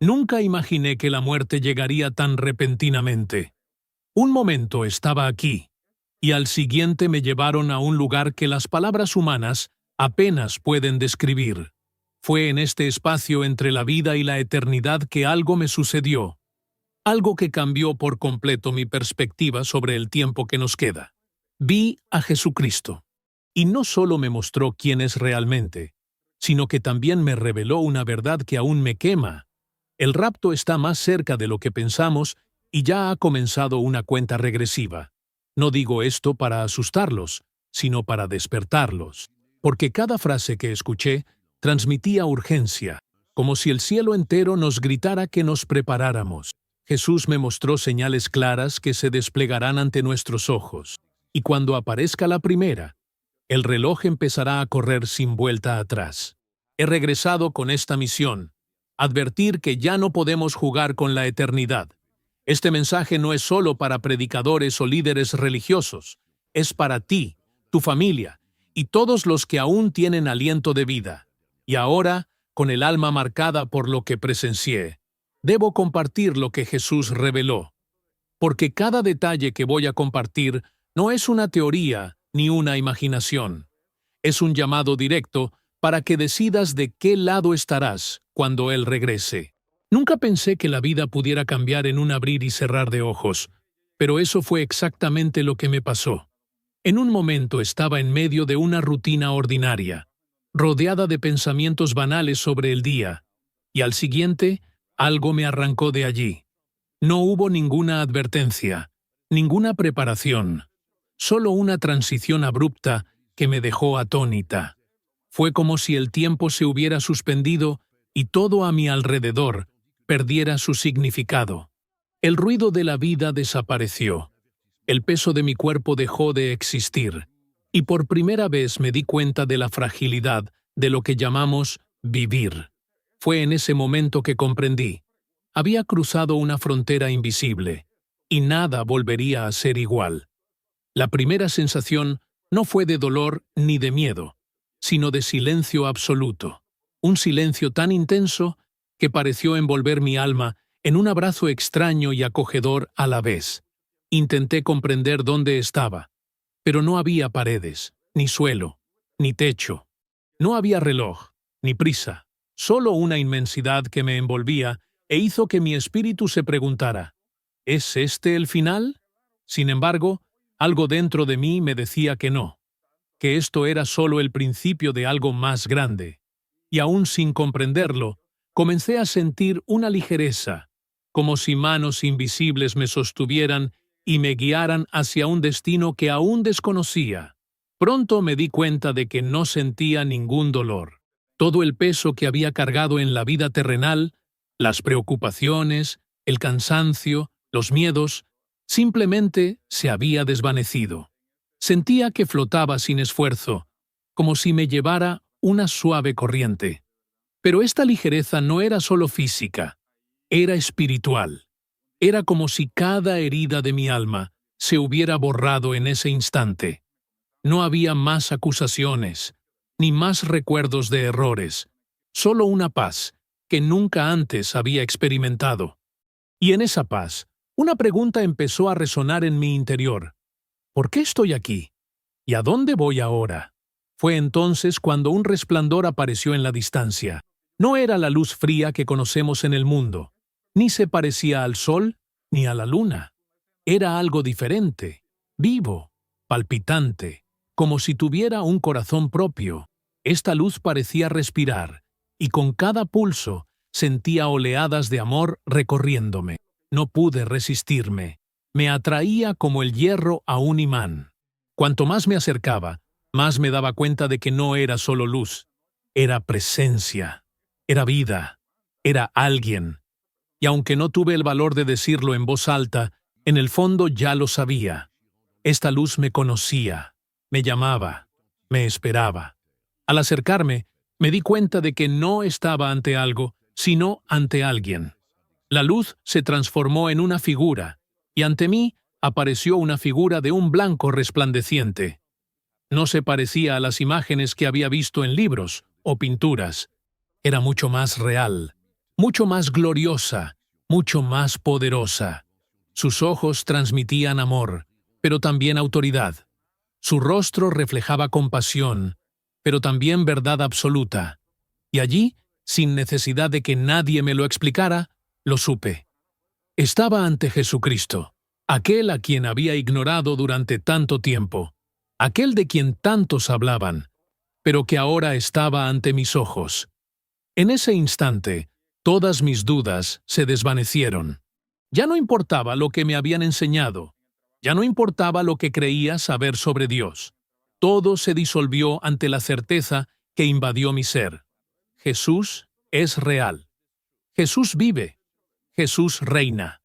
Nunca imaginé que la muerte llegaría tan repentinamente. Un momento estaba aquí, y al siguiente me llevaron a un lugar que las palabras humanas apenas pueden describir. Fue en este espacio entre la vida y la eternidad que algo me sucedió, algo que cambió por completo mi perspectiva sobre el tiempo que nos queda. Vi a Jesucristo, y no solo me mostró quién es realmente, sino que también me reveló una verdad que aún me quema. El rapto está más cerca de lo que pensamos y ya ha comenzado una cuenta regresiva. No digo esto para asustarlos, sino para despertarlos, porque cada frase que escuché transmitía urgencia, como si el cielo entero nos gritara que nos preparáramos. Jesús me mostró señales claras que se desplegarán ante nuestros ojos, y cuando aparezca la primera, el reloj empezará a correr sin vuelta atrás. He regresado con esta misión: advertir que ya no podemos jugar con la eternidad. Este mensaje no es solo para predicadores o líderes religiosos, es para ti, tu familia y todos los que aún tienen aliento de vida. Y ahora, con el alma marcada por lo que presencié, debo compartir lo que Jesús reveló. Porque cada detalle que voy a compartir no es una teoría ni una imaginación. Es un llamado directo para que decidas de qué lado estarás cuando Él regrese. Nunca pensé que la vida pudiera cambiar en un abrir y cerrar de ojos, pero eso fue exactamente lo que me pasó. En un momento estaba en medio de una rutina ordinaria, rodeada de pensamientos banales sobre el día, y al siguiente, algo me arrancó de allí. No hubo ninguna advertencia, ninguna preparación, solo una transición abrupta que me dejó atónita. Fue como si el tiempo se hubiera suspendido y todo a mi alrededor perdiera su significado. El ruido de la vida desapareció. El peso de mi cuerpo dejó de existir, y por primera vez me di cuenta de la fragilidad de lo que llamamos vivir. Fue en ese momento que comprendí. Había cruzado una frontera invisible, y nada volvería a ser igual. La primera sensación no fue de dolor ni de miedo, sino de silencio absoluto. Un silencio tan intenso que pareció envolver mi alma en un abrazo extraño y acogedor a la vez. Intenté comprender dónde estaba, pero no había paredes, ni suelo, ni techo. No había reloj, ni prisa, solo una inmensidad que me envolvía e hizo que mi espíritu se preguntara: ¿es este el final? Sin embargo, algo dentro de mí me decía que no, que esto era solo el principio de algo más grande. Y aún sin comprenderlo, comencé a sentir una ligereza, como si manos invisibles me sostuvieran y me guiaran hacia un destino que aún desconocía. Pronto me di cuenta de que no sentía ningún dolor. Todo el peso que había cargado en la vida terrenal, las preocupaciones, el cansancio, los miedos, simplemente se había desvanecido. Sentía que flotaba sin esfuerzo, como si me llevara una suave corriente. Pero esta ligereza no era solo física, era espiritual. Era como si cada herida de mi alma se hubiera borrado en ese instante. No había más acusaciones, ni más recuerdos de errores, solo una paz que nunca antes había experimentado. Y en esa paz, una pregunta empezó a resonar en mi interior. ¿Por qué estoy aquí? ¿Y a dónde voy ahora? Fue entonces cuando un resplandor apareció en la distancia. No era la luz fría que conocemos en el mundo, ni se parecía al sol ni a la luna. Era algo diferente, vivo, palpitante, como si tuviera un corazón propio. Esta luz parecía respirar, y con cada pulso sentía oleadas de amor recorriéndome. No pude resistirme. Me atraía como el hierro a un imán. Cuanto más me acercaba, más me daba cuenta de que no era solo luz, era presencia, era vida, era alguien. Y aunque no tuve el valor de decirlo en voz alta, en el fondo ya lo sabía. Esta luz me conocía, me llamaba, me esperaba. Al acercarme, me di cuenta de que no estaba ante algo, sino ante alguien. La luz se transformó en una figura, y ante mí apareció una figura de un blanco resplandeciente. No se parecía a las imágenes que había visto en libros o pinturas. Era mucho más real. mucho más gloriosa, mucho más poderosa. Sus ojos transmitían amor, pero también autoridad. Su rostro reflejaba compasión, pero también verdad absoluta. Y allí, sin necesidad de que nadie me lo explicara, lo supe. Estaba ante Jesucristo, aquel a quien había ignorado durante tanto tiempo, aquel de quien tantos hablaban, pero que ahora estaba ante mis ojos. En ese instante, todas mis dudas se desvanecieron. Ya no importaba lo que me habían enseñado, ya no importaba lo que creía saber sobre Dios. Todo se disolvió ante la certeza que invadió mi ser. Jesús es real. Jesús vive. Jesús reina.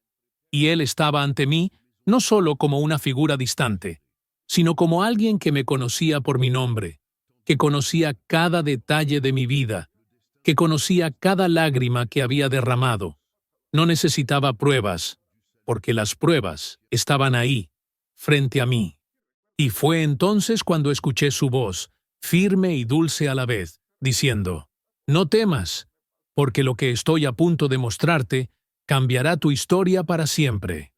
Y Él estaba ante mí no solo como una figura distante, sino como alguien que me conocía por mi nombre, que conocía cada detalle de mi vida, que conocía cada lágrima que había derramado. No necesitaba pruebas, porque las pruebas estaban ahí, frente a mí. Y fue entonces cuando escuché su voz, firme y dulce a la vez, diciendo: «No temas, porque lo que estoy a punto de mostrarte cambiará tu historia para siempre».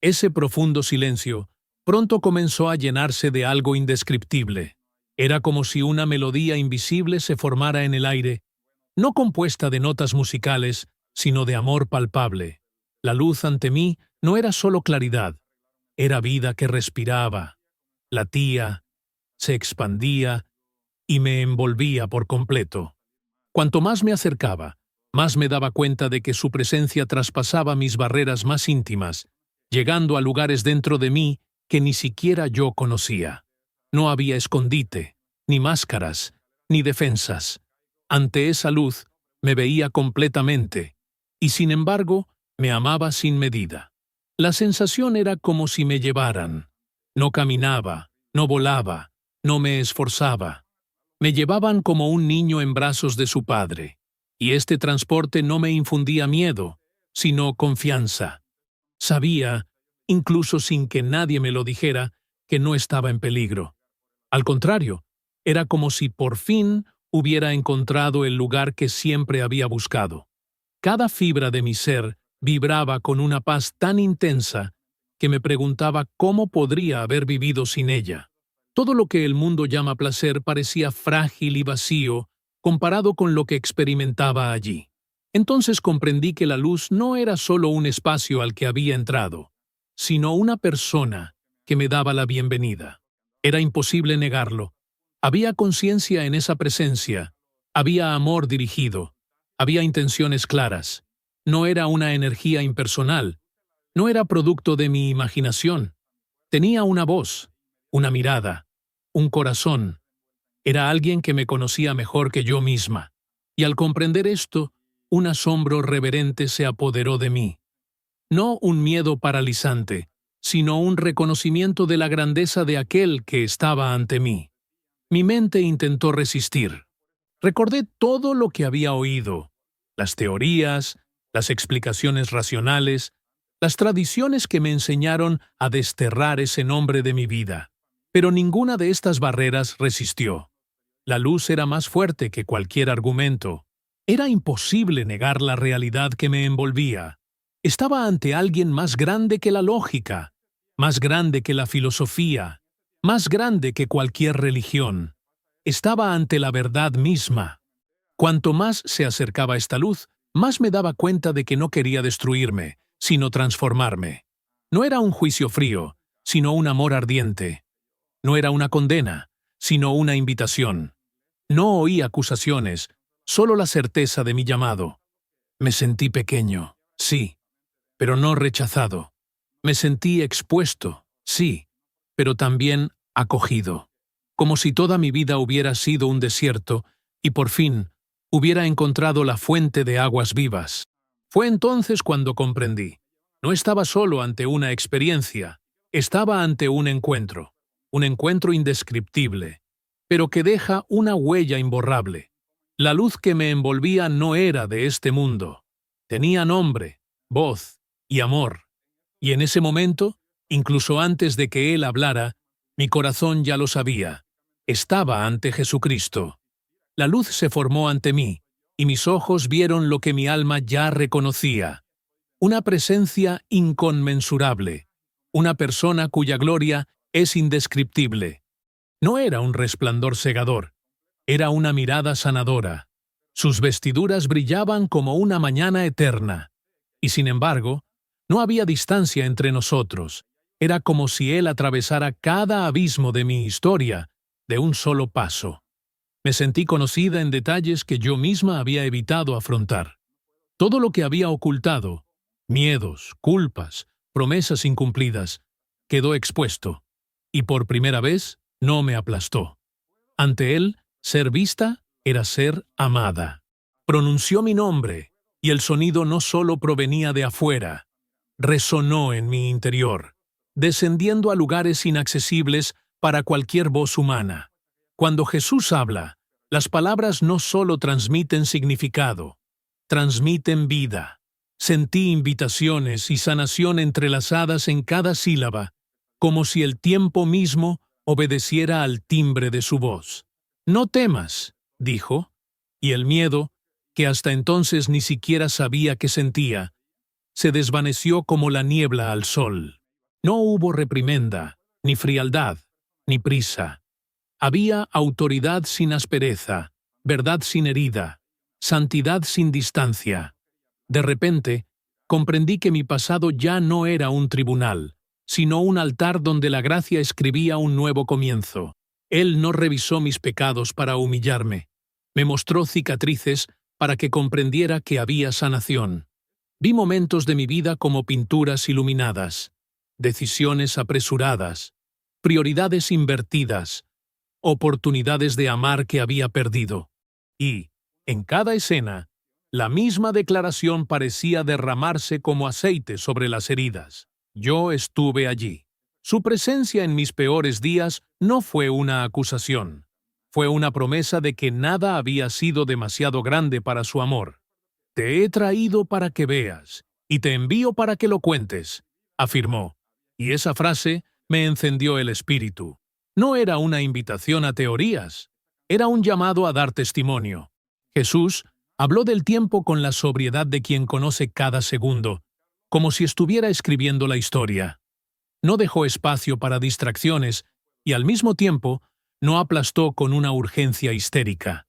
Ese profundo silencio pronto comenzó a llenarse de algo indescriptible. Era como si una melodía invisible se formara en el aire, no compuesta de notas musicales, sino de amor palpable. La luz ante mí no era solo claridad, era vida que respiraba, latía, se expandía y me envolvía por completo. Cuanto más me acercaba, más me daba cuenta de que su presencia traspasaba mis barreras más íntimas, llegando a lugares dentro de mí que ni siquiera yo conocía. No había escondite, ni máscaras, ni defensas. Ante esa luz me veía completamente, y sin embargo me amaba sin medida. La sensación era como si me llevaran. No caminaba, no volaba, no me esforzaba. Me llevaban como un niño en brazos de su padre, y este transporte no me infundía miedo, sino confianza. Sabía, incluso sin que nadie me lo dijera, que no estaba en peligro. Al contrario, era como si por fin hubiera encontrado el lugar que siempre había buscado. Cada fibra de mi ser vibraba con una paz tan intensa que me preguntaba cómo podría haber vivido sin ella. Todo lo que el mundo llama placer parecía frágil y vacío comparado con lo que experimentaba allí. Entonces comprendí que la luz no era solo un espacio al que había entrado, sino una persona que me daba la bienvenida. Era imposible negarlo. Había conciencia en esa presencia, había amor dirigido, había intenciones claras. No era una energía impersonal, no era producto de mi imaginación. Tenía una voz, una mirada, un corazón. Era alguien que me conocía mejor que yo misma. Y al comprender esto, un asombro reverente se apoderó de mí. No un miedo paralizante, sino un reconocimiento de la grandeza de aquel que estaba ante mí. Mi mente intentó resistir. Recordé todo lo que había oído, las teorías, las explicaciones racionales, las tradiciones que me enseñaron a desterrar ese nombre de mi vida. Pero ninguna de estas barreras resistió. La luz era más fuerte que cualquier argumento. Era imposible negar la realidad que me envolvía. Estaba ante alguien más grande que la lógica, más grande que la filosofía, más grande que cualquier religión. Estaba ante la verdad misma. Cuanto más se acercaba esta luz, más me daba cuenta de que no quería destruirme, sino transformarme. No era un juicio frío, sino un amor ardiente. No era una condena, sino una invitación. No oí acusaciones, solo la certeza de mi llamado. Me sentí pequeño, sí, pero no rechazado. Me sentí expuesto, sí, pero también acogido. Como si toda mi vida hubiera sido un desierto y por fin hubiera encontrado la fuente de aguas vivas. Fue entonces cuando comprendí. No estaba solo ante una experiencia, estaba ante un encuentro indescriptible, pero que deja una huella imborrable. La luz que me envolvía no era de este mundo. Tenía nombre, voz y amor. Y en ese momento, incluso antes de que Él hablara, mi corazón ya lo sabía. Estaba ante Jesucristo. La luz se formó ante mí, y mis ojos vieron lo que mi alma ya reconocía. Una presencia inconmensurable, una persona cuya gloria es indescriptible. No era un resplandor cegador, era una mirada sanadora. Sus vestiduras brillaban como una mañana eterna. Y sin embargo, no había distancia entre nosotros. Era como si él atravesara cada abismo de mi historia de un solo paso. Me sentí conocida en detalles que yo misma había evitado afrontar. Todo lo que había ocultado, miedos, culpas, promesas incumplidas, quedó expuesto. Y por primera vez no me aplastó. Ante él, ser vista era ser amada. Pronunció mi nombre, y el sonido no solo provenía de afuera, resonó en mi interior, descendiendo a lugares inaccesibles para cualquier voz humana. Cuando Jesús habla, las palabras no solo transmiten significado, transmiten vida. Sentí invitaciones y sanación entrelazadas en cada sílaba, como si el tiempo mismo obedeciera al timbre de su voz. «No temas», dijo, y el miedo, que hasta entonces ni siquiera sabía que sentía, se desvaneció como la niebla al sol. No hubo reprimenda, ni frialdad, ni prisa. Había autoridad sin aspereza, verdad sin herida, santidad sin distancia. De repente, comprendí que mi pasado ya no era un tribunal, sino un altar donde la gracia escribía un nuevo comienzo. Él no revisó mis pecados para humillarme. Me mostró cicatrices para que comprendiera que había sanación. Vi momentos de mi vida como pinturas iluminadas, decisiones apresuradas, prioridades invertidas, oportunidades de amar que había perdido. Y, en cada escena, la misma declaración parecía derramarse como aceite sobre las heridas. Yo estuve allí. Su presencia en mis peores días no fue una acusación. Fue una promesa de que nada había sido demasiado grande para su amor. «Te he traído para que veas, y te envío para que lo cuentes», afirmó. Y esa frase me encendió el espíritu. No era una invitación a teorías, era un llamado a dar testimonio. Jesús habló del tiempo con la sobriedad de quien conoce cada segundo, como si estuviera escribiendo la historia. No dejó espacio para distracciones y al mismo tiempo no aplastó con una urgencia histérica.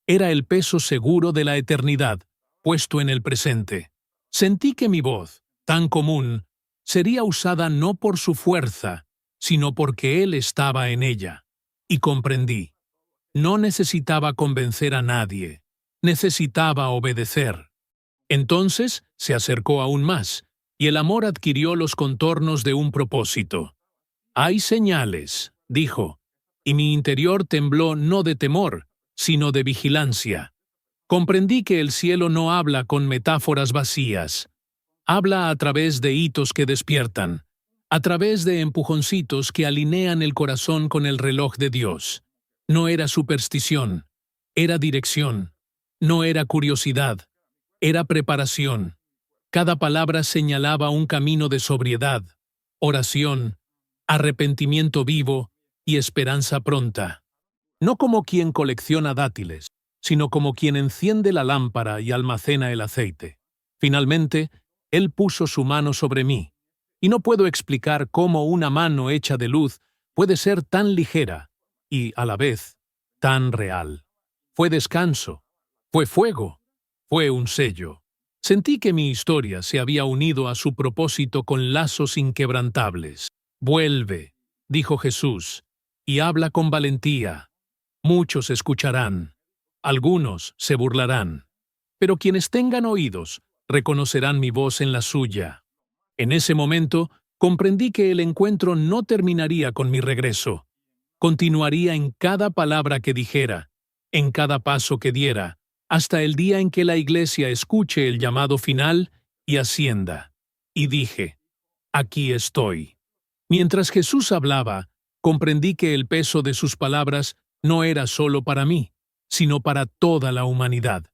Era el peso seguro de la eternidad, puesto en el presente. Sentí que mi voz, tan común, sería usada no por su fuerza, sino porque él estaba en ella. Y comprendí. No necesitaba convencer a nadie. Necesitaba obedecer. Entonces se acercó aún más, y el amor adquirió los contornos de un propósito. «Hay señales», dijo, y mi interior tembló no de temor, sino de vigilancia. Comprendí que el cielo no habla con metáforas vacías. Habla a través de hitos que despiertan, a través de empujoncitos que alinean el corazón con el reloj de Dios. No era superstición, era dirección. No era curiosidad, era preparación. Cada palabra señalaba un camino de sobriedad, oración, arrepentimiento vivo y esperanza pronta. No como quien colecciona dátiles, sino como quien enciende la lámpara y almacena el aceite. Finalmente, él puso su mano sobre mí, y no puedo explicar cómo una mano hecha de luz puede ser tan ligera y, a la vez, tan real. Fue descanso, fue fuego, fue un sello. Sentí que mi historia se había unido a su propósito con lazos inquebrantables. «Vuelve», dijo Jesús, «y habla con valentía. Muchos escucharán, algunos se burlarán, pero quienes tengan oídos reconocerán mi voz en la suya». En ese momento comprendí que el encuentro no terminaría con mi regreso. Continuaría en cada palabra que dijera, en cada paso que diera, hasta el día en que la Iglesia escuche el llamado final y ascienda. Y dije, «Aquí estoy». Mientras Jesús hablaba, comprendí que el peso de sus palabras no era solo para mí, sino para toda la humanidad.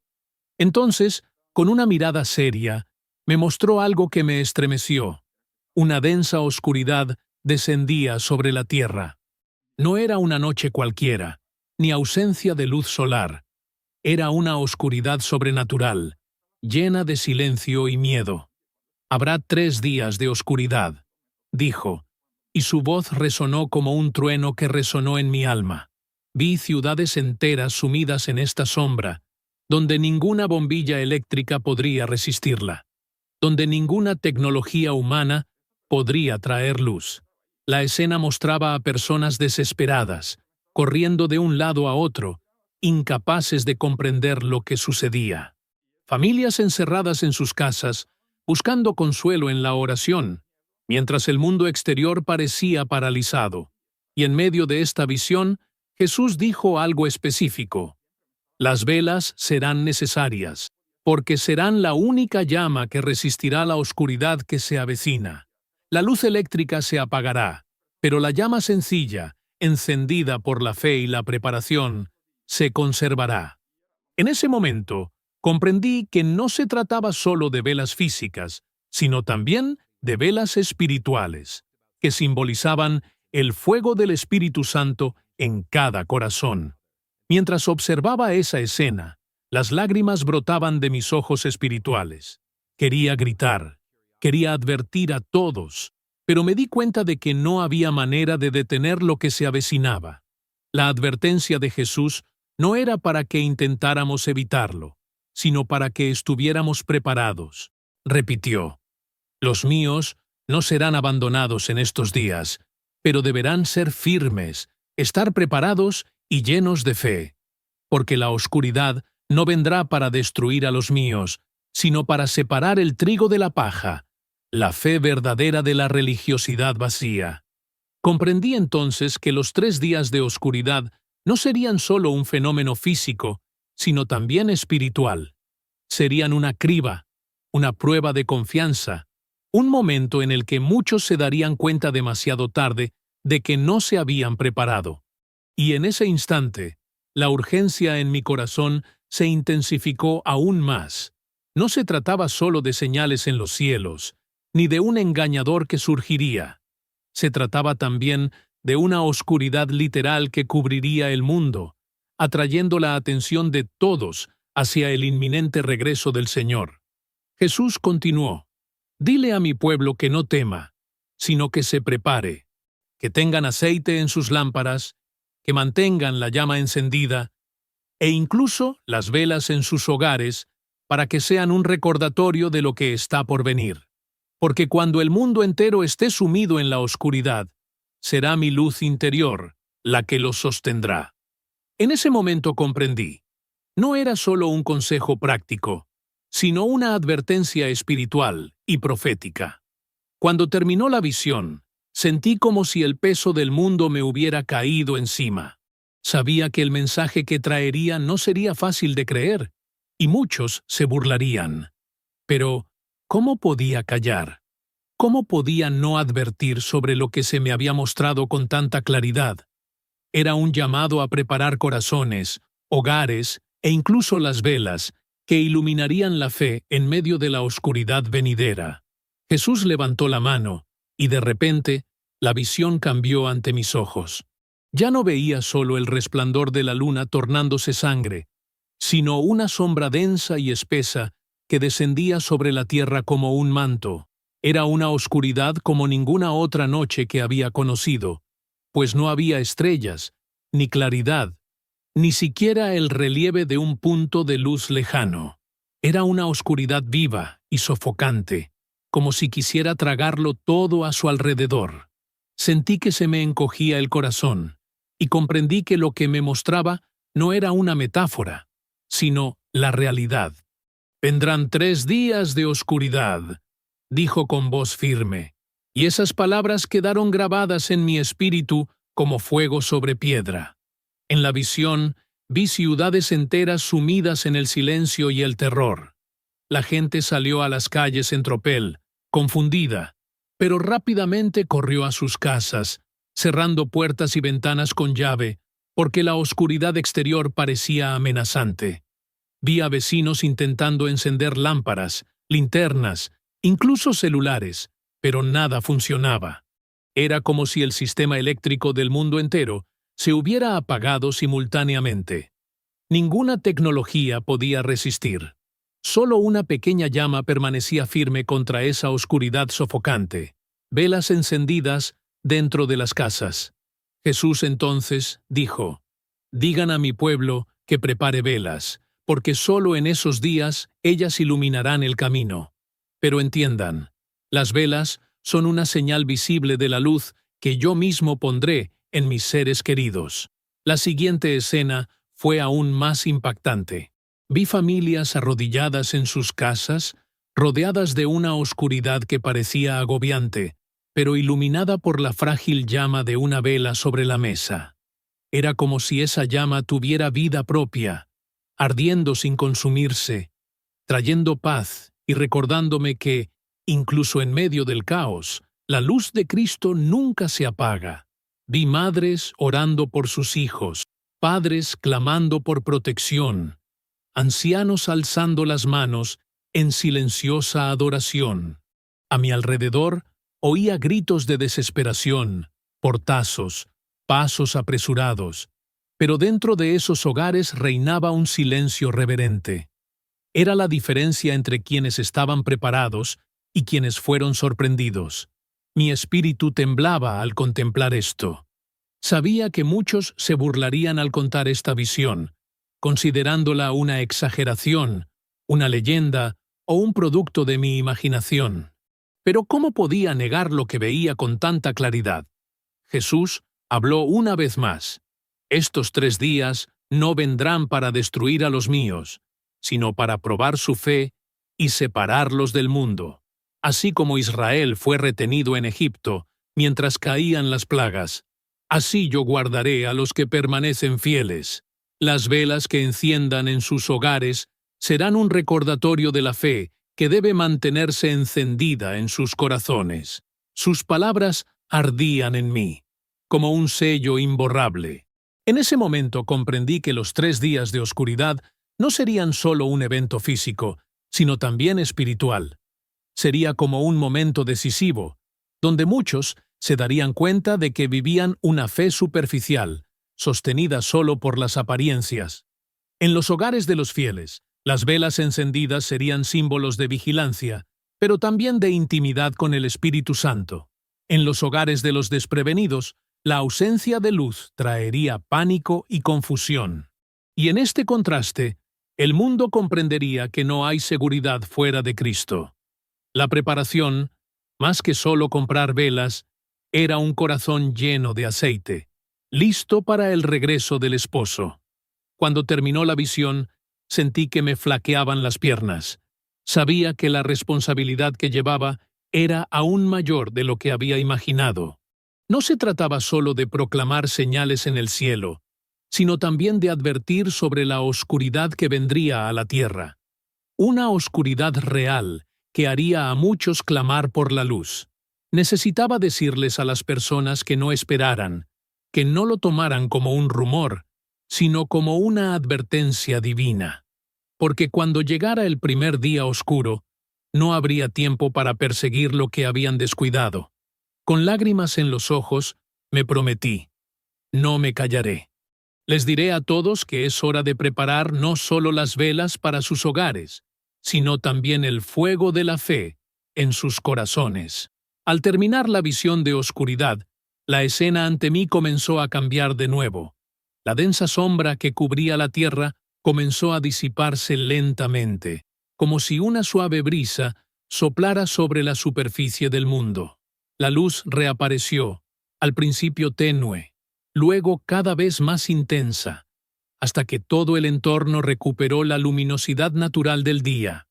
Entonces, con una mirada seria, me mostró algo que me estremeció. Una densa oscuridad descendía sobre la tierra. No era una noche cualquiera, ni ausencia de luz solar. Era una oscuridad sobrenatural, llena de silencio y miedo. «Habrá 3 días de oscuridad», dijo, y su voz resonó como un trueno que resonó en mi alma. Vi ciudades enteras sumidas en esta sombra, donde ninguna bombilla eléctrica podría resistirla, donde ninguna tecnología humana podría traer luz. La escena mostraba a personas desesperadas, corriendo de un lado a otro, incapaces de comprender lo que sucedía. Familias encerradas en sus casas, buscando consuelo en la oración, mientras el mundo exterior parecía paralizado. Y en medio de esta visión, Jesús dijo algo específico: «Las velas serán necesarias, porque serán la única llama que resistirá la oscuridad que se avecina. La luz eléctrica se apagará, pero la llama sencilla, encendida por la fe y la preparación, se conservará». En ese momento, comprendí que no se trataba solo de velas físicas, sino también de velas espirituales, que simbolizaban el fuego del Espíritu Santo en cada corazón. Mientras observaba esa escena, las lágrimas brotaban de mis ojos espirituales. Quería gritar, quería advertir a todos, pero me di cuenta de que no había manera de detener lo que se avecinaba. La advertencia de Jesús no era para que intentáramos evitarlo, sino para que estuviéramos preparados. Repitió: «Los míos no serán abandonados en estos días, pero deberán ser firmes, estar preparados y llenos de fe, porque la oscuridad no vendrá para destruir a los míos, sino para separar el trigo de la paja, la fe verdadera de la religiosidad vacía». Comprendí entonces que los 3 días de oscuridad no serían solo un fenómeno físico, sino también espiritual. Serían una criba, una prueba de confianza, un momento en el que muchos se darían cuenta demasiado tarde de que no se habían preparado. Y en ese instante, la urgencia en mi corazón se intensificó aún más. No se trataba solo de señales en los cielos, ni de un engañador que surgiría. Se trataba también de una oscuridad literal que cubriría el mundo, atrayendo la atención de todos hacia el inminente regreso del Señor. Jesús continuó: «Dile a mi pueblo que no tema, sino que se prepare, que tengan aceite en sus lámparas, que mantengan la llama encendida, e incluso las velas en sus hogares, para que sean un recordatorio de lo que está por venir. Porque cuando el mundo entero esté sumido en la oscuridad, será mi luz interior la que los sostendrá». En ese momento comprendí. No era solo un consejo práctico, sino una advertencia espiritual y profética. Cuando terminó la visión, sentí como si el peso del mundo me hubiera caído encima. Sabía que el mensaje que traería no sería fácil de creer, y muchos se burlarían. Pero, ¿cómo podía callar? ¿Cómo podía no advertir sobre lo que se me había mostrado con tanta claridad? Era un llamado a preparar corazones, hogares e incluso las velas que iluminarían la fe en medio de la oscuridad venidera. Jesús levantó la mano, y de repente, la visión cambió ante mis ojos. Ya no veía solo el resplandor de la luna tornándose sangre, sino una sombra densa y espesa que descendía sobre la tierra como un manto. Era una oscuridad como ninguna otra noche que había conocido, pues no había estrellas, ni claridad, ni siquiera el relieve de un punto de luz lejano. Era una oscuridad viva y sofocante, como si quisiera tragarlo todo a su alrededor. Sentí que se me encogía el corazón, y comprendí que lo que me mostraba no era una metáfora, sino la realidad. «Vendrán 3 días de oscuridad», dijo con voz firme, y esas palabras quedaron grabadas en mi espíritu como fuego sobre piedra. En la visión vi ciudades enteras sumidas en el silencio y el terror. La gente salió a las calles en tropel, confundida, pero rápidamente corrió a sus casas, cerrando puertas y ventanas con llave, porque la oscuridad exterior parecía amenazante. Vi a vecinos intentando encender lámparas, linternas, incluso celulares, pero nada funcionaba. Era como si el sistema eléctrico del mundo entero se hubiera apagado simultáneamente. Ninguna tecnología podía resistir. Solo una pequeña llama permanecía firme contra esa oscuridad sofocante. Velas encendidas dentro de las casas. Jesús entonces dijo: «Digan a mi pueblo que prepare velas, porque solo en esos días ellas iluminarán el camino». Pero entiendan, las velas son una señal visible de la luz que yo mismo pondré en mis seres queridos. La siguiente escena fue aún más impactante. Vi familias arrodilladas en sus casas, rodeadas de una oscuridad que parecía agobiante, pero iluminada por la frágil llama de una vela sobre la mesa. Era como si esa llama tuviera vida propia, ardiendo sin consumirse, trayendo paz y recordándome que, incluso en medio del caos, la luz de Cristo nunca se apaga. Vi madres orando por sus hijos, padres clamando por protección, ancianos alzando las manos en silenciosa adoración. A mi alrededor oía gritos de desesperación, portazos, pasos apresurados, pero dentro de esos hogares reinaba un silencio reverente. Era la diferencia entre quienes estaban preparados y quienes fueron sorprendidos. Mi espíritu temblaba al contemplar esto. Sabía que muchos se burlarían al contar esta visión, considerándola una exageración, una leyenda o un producto de mi imaginación. Pero ¿cómo podía negar lo que veía con tanta claridad? Jesús habló una vez más: «Estos 3 días no vendrán para destruir a los míos, sino para probar su fe y separarlos del mundo. Así como Israel fue retenido en Egipto mientras caían las plagas, así yo guardaré a los que permanecen fieles. Las velas que enciendan en sus hogares serán un recordatorio de la fe que debe mantenerse encendida en sus corazones». Sus palabras ardían en mí, como un sello imborrable. En ese momento comprendí que los 3 días de oscuridad no serían solo un evento físico, sino también espiritual. Sería como un momento decisivo, donde muchos se darían cuenta de que vivían una fe superficial, sostenida solo por las apariencias. En los hogares de los fieles, las velas encendidas serían símbolos de vigilancia, pero también de intimidad con el Espíritu Santo. En los hogares de los desprevenidos, la ausencia de luz traería pánico y confusión. Y en este contraste, el mundo comprendería que no hay seguridad fuera de Cristo. La preparación, más que solo comprar velas, era un corazón lleno de aceite, listo para el regreso del esposo. Cuando terminó la visión, sentí que me flaqueaban las piernas. Sabía que la responsabilidad que llevaba era aún mayor de lo que había imaginado. No se trataba solo de proclamar señales en el cielo, sino también de advertir sobre la oscuridad que vendría a la tierra. Una oscuridad real que haría a muchos clamar por la luz. Necesitaba decirles a las personas que no esperaran, que no lo tomaran como un rumor, sino como una advertencia divina. Porque cuando llegara el primer día oscuro, no habría tiempo para perseguir lo que habían descuidado. Con lágrimas en los ojos, me prometí: no me callaré. Les diré a todos que es hora de preparar no solo las velas para sus hogares, sino también el fuego de la fe en sus corazones. Al terminar la visión de oscuridad, la escena ante mí comenzó a cambiar de nuevo. La densa sombra que cubría la tierra comenzó a disiparse lentamente, como si una suave brisa soplara sobre la superficie del mundo. La luz reapareció, al principio tenue, luego cada vez más intensa, hasta que todo el entorno recuperó la luminosidad natural del día.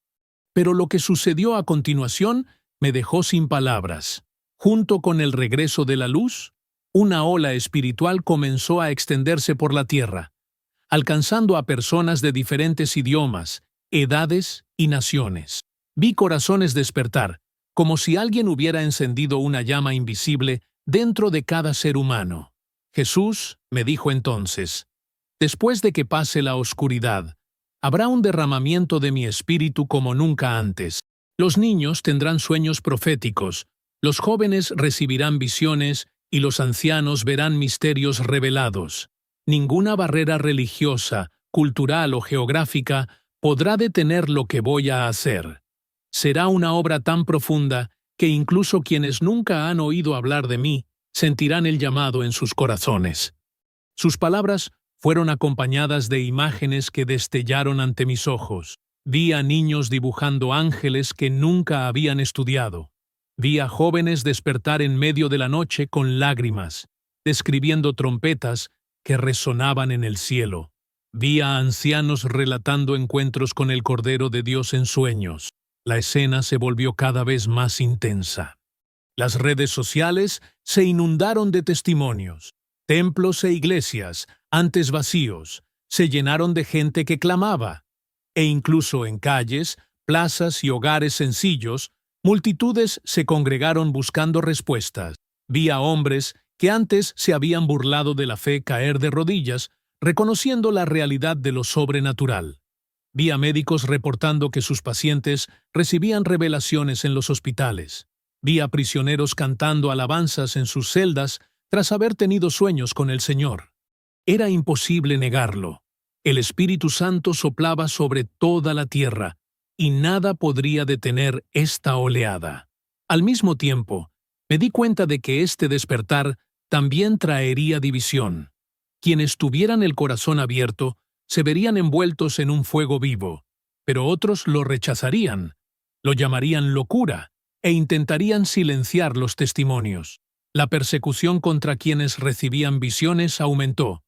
Pero lo que sucedió a continuación me dejó sin palabras. Junto con el regreso de la luz, una ola espiritual comenzó a extenderse por la tierra, alcanzando a personas de diferentes idiomas, edades y naciones. Vi corazones despertar, como si alguien hubiera encendido una llama invisible dentro de cada ser humano. Jesús me dijo entonces: después de que pase la oscuridad, habrá un derramamiento de mi espíritu como nunca antes. Los niños tendrán sueños proféticos, los jóvenes recibirán visiones y los ancianos verán misterios revelados. Ninguna barrera religiosa cultural o geográfica, podrá detener lo que voy a hacer. Será una obra tan profunda que incluso quienes nunca han oído hablar de mí sentirán el llamado en sus corazones. Sus palabras fueron acompañadas de imágenes que destellaron ante mis ojos. Vi a niños dibujando ángeles que nunca habían estudiado. Vi a jóvenes despertar en medio de la noche con lágrimas, describiendo trompetas que resonaban en el cielo. Vi a ancianos relatando encuentros con el Cordero de Dios en sueños. La escena se volvió cada vez más intensa. Las redes sociales se inundaron de testimonios. Templos e iglesias, antes vacíos, se llenaron de gente que clamaba. E incluso en calles, plazas y hogares sencillos, multitudes se congregaron buscando respuestas. Vi a hombres que antes se habían burlado de la fe caer de rodillas, reconociendo la realidad de lo sobrenatural. Vi a médicos reportando que sus pacientes recibían revelaciones en los hospitales. Vi a prisioneros cantando alabanzas en sus celdas tras haber tenido sueños con el Señor. Era imposible negarlo. El Espíritu Santo soplaba sobre toda la tierra, y nada podría detener esta oleada. Al mismo tiempo, me di cuenta de que este despertar también traería división. Quienes tuvieran el corazón abierto se verían envueltos en un fuego vivo, pero otros lo rechazarían, lo llamarían locura e intentarían silenciar los testimonios. La persecución contra quienes recibían visiones aumentó,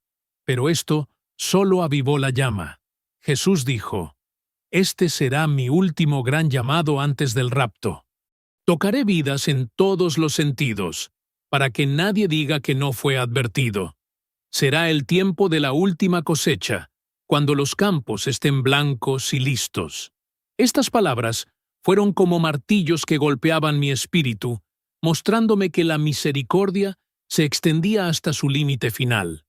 pero esto solo avivó la llama. Jesús dijo: «Este será mi último gran llamado antes del rapto. Tocaré vidas en todos los sentidos, para que nadie diga que no fue advertido. Será el tiempo de la última cosecha, cuando los campos estén blancos y listos». Estas palabras fueron como martillos que golpeaban mi espíritu, mostrándome que la misericordia se extendía hasta su límite final.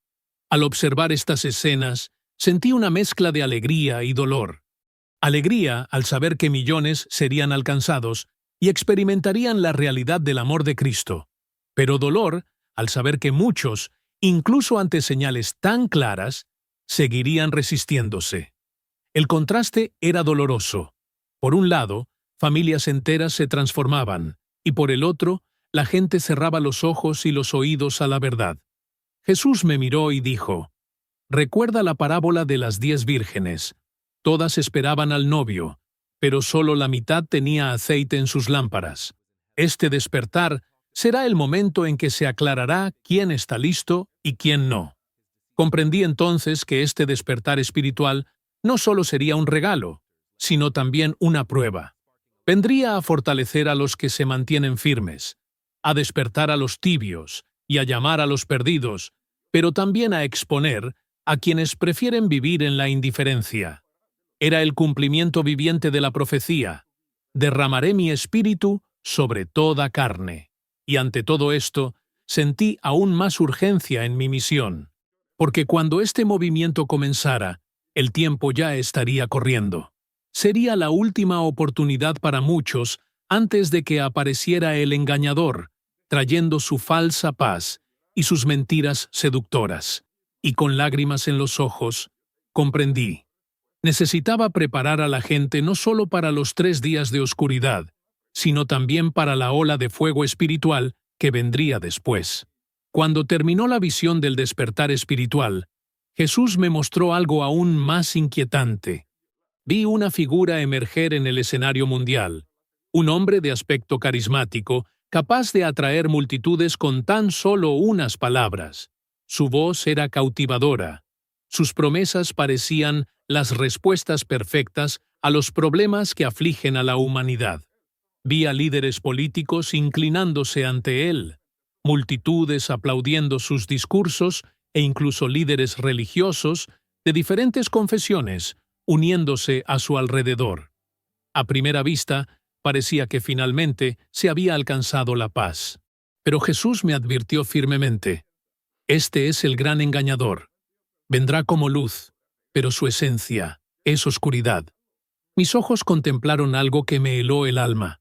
Al observar estas escenas, sentí una mezcla de alegría y dolor. Alegría al saber que millones serían alcanzados y experimentarían la realidad del amor de Cristo, pero dolor al saber que muchos, incluso ante señales tan claras, seguirían resistiéndose. El contraste era doloroso. Por un lado, familias enteras se transformaban, y por el otro, la gente cerraba los ojos y los oídos a la verdad. Jesús me miró y dijo: «Recuerda la parábola de las 10 vírgenes. Todas esperaban al novio, pero solo la mitad tenía aceite en sus lámparas. Este despertar será el momento en que se aclarará quién está listo y quién no». Comprendí entonces que este despertar espiritual no solo sería un regalo, sino también una prueba. Vendría a fortalecer a los que se mantienen firmes, a despertar a los tibios y a llamar a los perdidos, pero también a exponer a quienes prefieren vivir en la indiferencia. Era el cumplimiento viviente de la profecía: «Derramaré mi espíritu sobre toda carne». Y ante todo esto, sentí aún más urgencia en mi misión, porque cuando este movimiento comenzara, el tiempo ya estaría corriendo. Sería la última oportunidad para muchos antes de que apareciera el engañador, trayendo su falsa paz y sus mentiras seductoras. Y con lágrimas en los ojos, comprendí: necesitaba preparar a la gente no solo para los 3 días de oscuridad, sino también para la ola de fuego espiritual que vendría después. Cuando terminó la visión del despertar espiritual, Jesús me mostró algo aún más inquietante. Vi una figura emerger en el escenario mundial, un hombre de aspecto carismático, capaz de atraer multitudes con tan solo unas palabras. Su voz era cautivadora. Sus promesas parecían las respuestas perfectas a los problemas que afligen a la humanidad. Vi a líderes políticos inclinándose ante él, multitudes aplaudiendo sus discursos e incluso líderes religiosos de diferentes confesiones uniéndose a su alrededor. A primera vista, parecía que finalmente se había alcanzado la paz. Pero Jesús me advirtió firmemente: «Este es el gran engañador. Vendrá como luz, pero su esencia es oscuridad». Mis ojos contemplaron algo que me heló el alma.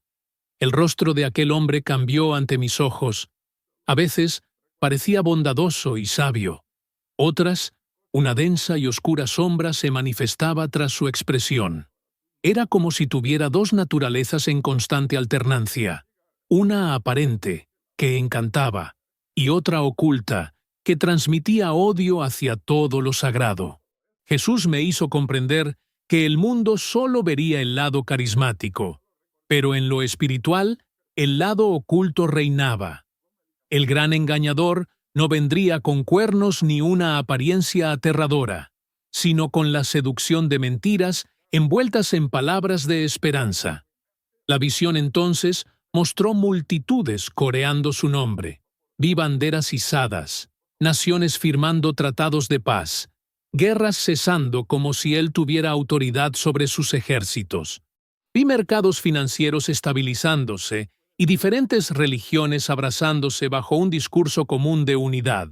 El rostro de aquel hombre cambió ante mis ojos. A veces parecía bondadoso y sabio. Otras Una densa y oscura sombra se manifestaba tras su expresión. Era como si tuviera dos naturalezas en constante alternancia, una aparente, que encantaba, y otra oculta, que transmitía odio hacia todo lo sagrado. Jesús me hizo comprender que el mundo solo vería el lado carismático, pero en lo espiritual, el lado oculto reinaba. El gran engañador no vendría con cuernos ni una apariencia aterradora, sino con la seducción de mentiras envueltas en palabras de esperanza. La visión entonces mostró multitudes coreando su nombre. Vi banderas izadas, naciones firmando tratados de paz, guerras cesando como si él tuviera autoridad sobre sus ejércitos. Vi mercados financieros estabilizándose y diferentes religiones abrazándose bajo un discurso común de unidad.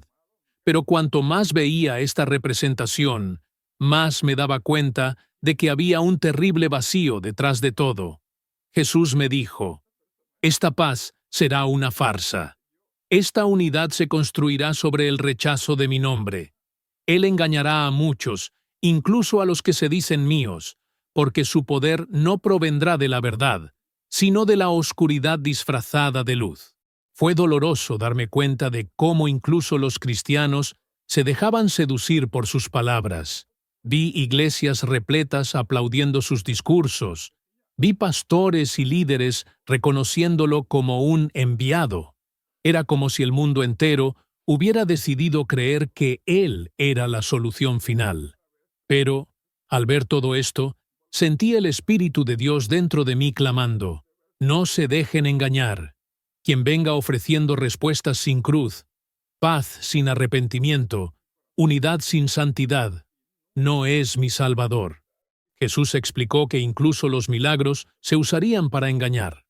Pero cuanto más veía esta representación, más me daba cuenta de que había un terrible vacío detrás de todo. Jesús me dijo: esta paz será una farsa. Esta unidad se construirá sobre el rechazo de mi nombre. Él engañará a muchos, incluso a los que se dicen míos, porque su poder no provendrá de la verdad, sino de la oscuridad disfrazada de luz. Fue doloroso darme cuenta de cómo incluso los cristianos se dejaban seducir por sus palabras. Vi iglesias repletas aplaudiendo sus discursos. Vi pastores y líderes reconociéndolo como un enviado. Era como si el mundo entero hubiera decidido creer que él era la solución final. Pero, al ver todo esto, sentí el Espíritu de Dios dentro de mí clamando: no se dejen engañar. Quien venga ofreciendo respuestas sin cruz, paz sin arrepentimiento, unidad sin santidad, no es mi Salvador. Jesús explicó que incluso los milagros se usarían para engañar.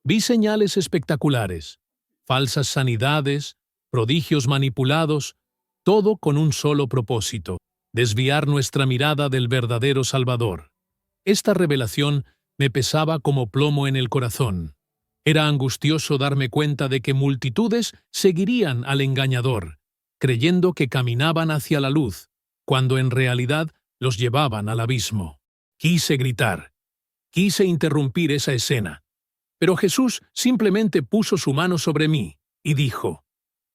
Vi señales espectaculares, falsas sanidades, prodigios manipulados, todo con un solo propósito: desviar nuestra mirada del verdadero Salvador. Esta revelación me pesaba como plomo en el corazón. Era angustioso darme cuenta de que multitudes seguirían al engañador, creyendo que caminaban hacia la luz, cuando en realidad los llevaban al abismo. Quise gritar. Quise interrumpir esa escena. Pero Jesús simplemente puso su mano sobre mí y dijo: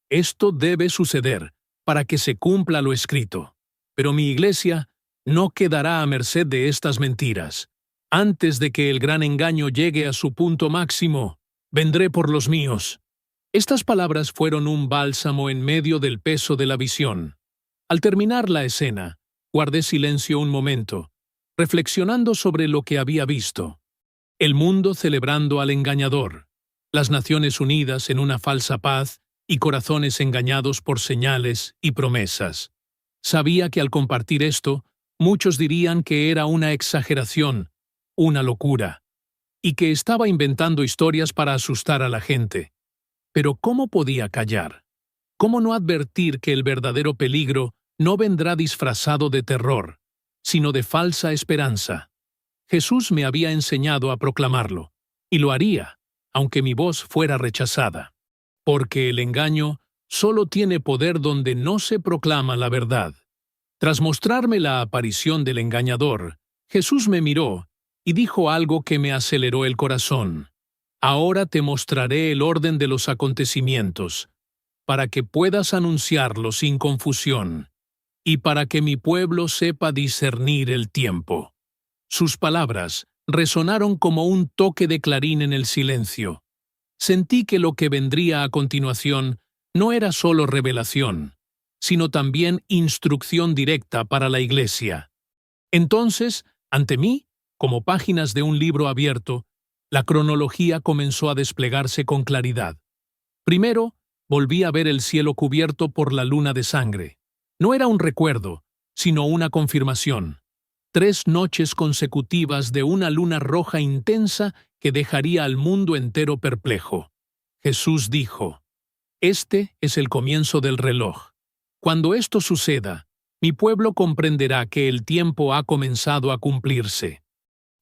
esto debe suceder para que se cumpla lo escrito. Pero mi iglesia no quedará a merced de estas mentiras. Antes de que el gran engaño llegue a su punto máximo, vendré por los míos. Estas palabras fueron un bálsamo en medio del peso de la visión. Al terminar la escena, guardé silencio un momento, reflexionando sobre lo que había visto. El mundo celebrando al engañador, las Naciones Unidas en una falsa paz y corazones engañados por señales y promesas. Sabía que al compartir esto, muchos dirían que era una exageración, una locura, y que estaba inventando historias para asustar a la gente. Pero ¿cómo podía callar? ¿Cómo no advertir que el verdadero peligro no vendrá disfrazado de terror, sino de falsa esperanza? Jesús me había enseñado a proclamarlo, y lo haría, aunque mi voz fuera rechazada. Porque el engaño solo tiene poder donde no se proclama la verdad. Tras mostrarme la aparición del engañador, Jesús me miró y dijo algo que me aceleró el corazón. Ahora te mostraré el orden de los acontecimientos, para que puedas anunciarlo sin confusión, y para que mi pueblo sepa discernir el tiempo. Sus palabras resonaron como un toque de clarín en el silencio. Sentí que lo que vendría a continuación no era solo revelación, sino también instrucción directa para la Iglesia. Entonces, ante mí, como páginas de un libro abierto, la cronología comenzó a desplegarse con claridad. Primero, volví a ver el cielo cubierto por la luna de sangre. No era un recuerdo, sino una confirmación. 3 noches consecutivas de una luna roja intensa que dejaría al mundo entero perplejo. Jesús dijo: este es el comienzo del reloj. Cuando esto suceda, mi pueblo comprenderá que el tiempo ha comenzado a cumplirse.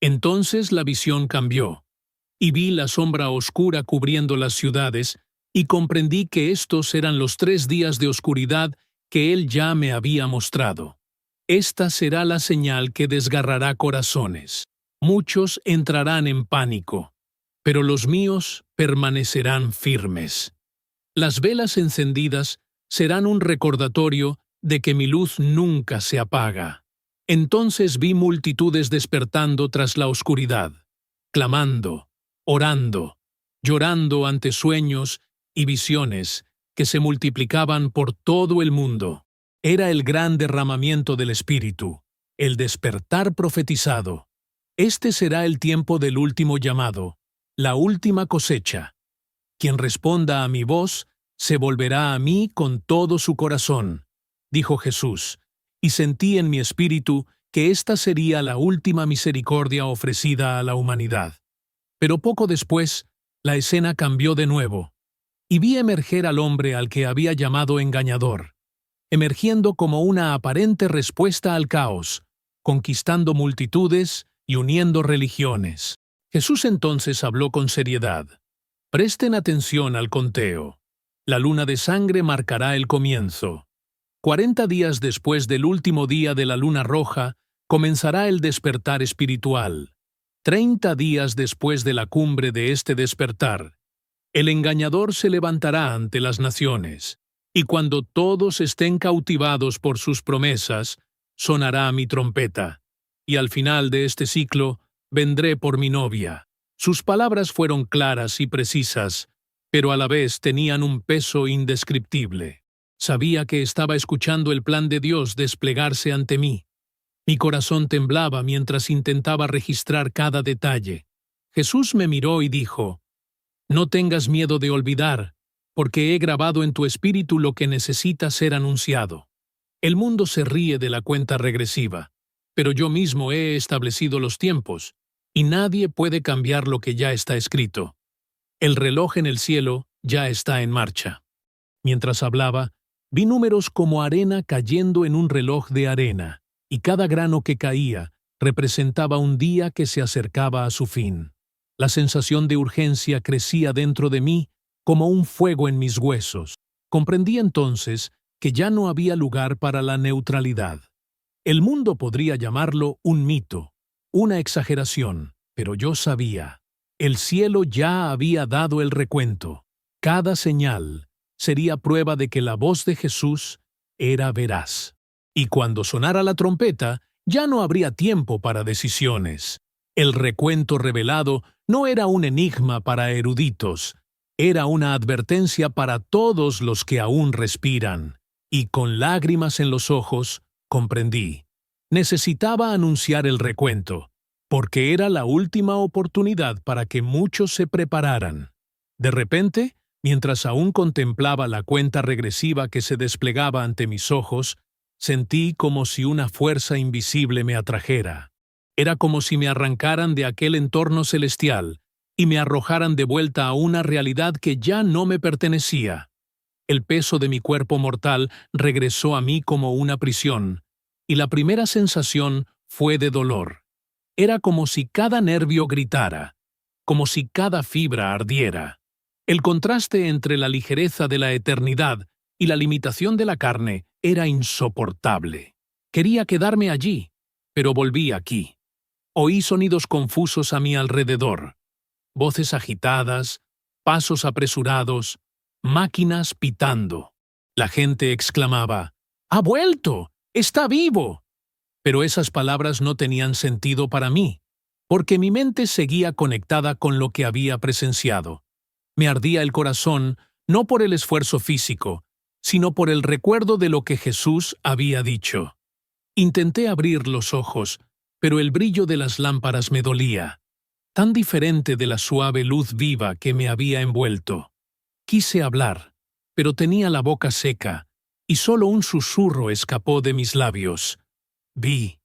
Entonces la visión cambió, y vi la sombra oscura cubriendo las ciudades, y comprendí que estos eran los 3 días de oscuridad que él ya me había mostrado. Esta será la señal que desgarrará corazones. Muchos entrarán en pánico, pero los míos permanecerán firmes. Las velas encendidas serán un recordatorio de que mi luz nunca se apaga. Entonces vi multitudes despertando tras la oscuridad, clamando, orando, llorando ante sueños y visiones que se multiplicaban por todo el mundo. Era el gran derramamiento del Espíritu, el despertar profetizado. Este será el tiempo del último llamado, la última cosecha. Quien responda a mi voz, se volverá a mí con todo su corazón, dijo Jesús, y sentí en mi espíritu que esta sería la última misericordia ofrecida a la humanidad. Pero poco después, la escena cambió de nuevo, y vi emerger al hombre al que había llamado engañador, emergiendo como una aparente respuesta al caos, conquistando multitudes y uniendo religiones. Jesús entonces habló con seriedad. Presten atención al conteo. La luna de sangre marcará el comienzo. 40 días después del último día de la luna roja, comenzará el despertar espiritual. 30 días después de la cumbre de este despertar, el engañador se levantará ante las naciones, y cuando todos estén cautivados por sus promesas, sonará mi trompeta, y al final de este ciclo vendré por mi novia. Sus palabras fueron claras y precisas, pero a la vez tenían un peso indescriptible. Sabía que estaba escuchando el plan de Dios desplegarse ante mí. Mi corazón temblaba mientras intentaba registrar cada detalle. Jesús me miró y dijo, «No tengas miedo de olvidar, porque he grabado en tu espíritu lo que necesita ser anunciado». El mundo se ríe de la cuenta regresiva, pero yo mismo he establecido los tiempos, y nadie puede cambiar lo que ya está escrito. El reloj en el cielo ya está en marcha. Mientras hablaba, vi números como arena cayendo en un reloj de arena, y cada grano que caía representaba un día que se acercaba a su fin. La sensación de urgencia crecía dentro de mí como un fuego en mis huesos. Comprendí entonces que ya no había lugar para la neutralidad. El mundo podría llamarlo un mito, una exageración, pero yo sabía. El cielo ya había dado el recuento. Cada señal sería prueba de que la voz de Jesús era veraz. Y cuando sonara la trompeta, ya no habría tiempo para decisiones. El recuento revelado no era un enigma para eruditos, era una advertencia para todos los que aún respiran. Y con lágrimas en los ojos, comprendí. Necesitaba anunciar el recuento, porque era la última oportunidad para que muchos se prepararan. De repente, mientras aún contemplaba la cuenta regresiva que se desplegaba ante mis ojos, sentí como si una fuerza invisible me atrajera. Era como si me arrancaran de aquel entorno celestial y me arrojaran de vuelta a una realidad que ya no me pertenecía. El peso de mi cuerpo mortal regresó a mí como una prisión, y la primera sensación fue de dolor. Era como si cada nervio gritara, como si cada fibra ardiera. El contraste entre la ligereza de la eternidad y la limitación de la carne era insoportable. Quería quedarme allí, pero volví aquí. Oí sonidos confusos a mi alrededor, voces agitadas, pasos apresurados, máquinas pitando. La gente exclamaba, «¡Ha vuelto! ¡Está vivo!». Pero esas palabras no tenían sentido para mí, porque mi mente seguía conectada con lo que había presenciado. Me ardía el corazón no por el esfuerzo físico, sino por el recuerdo de lo que Jesús había dicho. Intenté abrir los ojos, pero el brillo de las lámparas me dolía, tan diferente de la suave luz viva que me había envuelto. Quise hablar, pero tenía la boca seca, y solo un susurro escapó de mis labios. Vi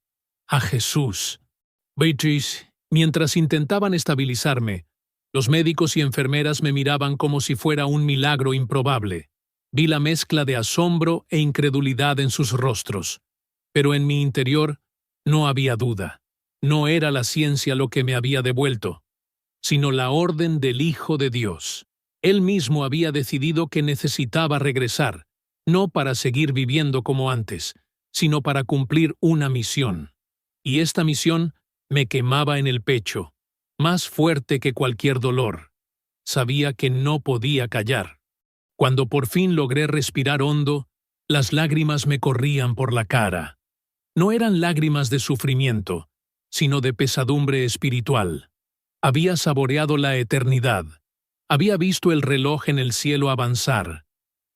a Jesús. Beatrice, mientras intentaban estabilizarme, los médicos y enfermeras me miraban como si fuera un milagro improbable. Vi la mezcla de asombro e incredulidad en sus rostros, pero en mi interior no había duda. No era la ciencia lo que me había devuelto, sino la orden del Hijo de Dios. Él mismo había decidido que necesitaba regresar, no para seguir viviendo como antes, sino para cumplir una misión. Y esta misión me quemaba en el pecho, más fuerte que cualquier dolor. Sabía que no podía callar. Cuando por fin logré respirar hondo, las lágrimas me corrían por la cara. No eran lágrimas de sufrimiento, sino de pesadumbre espiritual. Había saboreado la eternidad. Había visto el reloj en el cielo avanzar.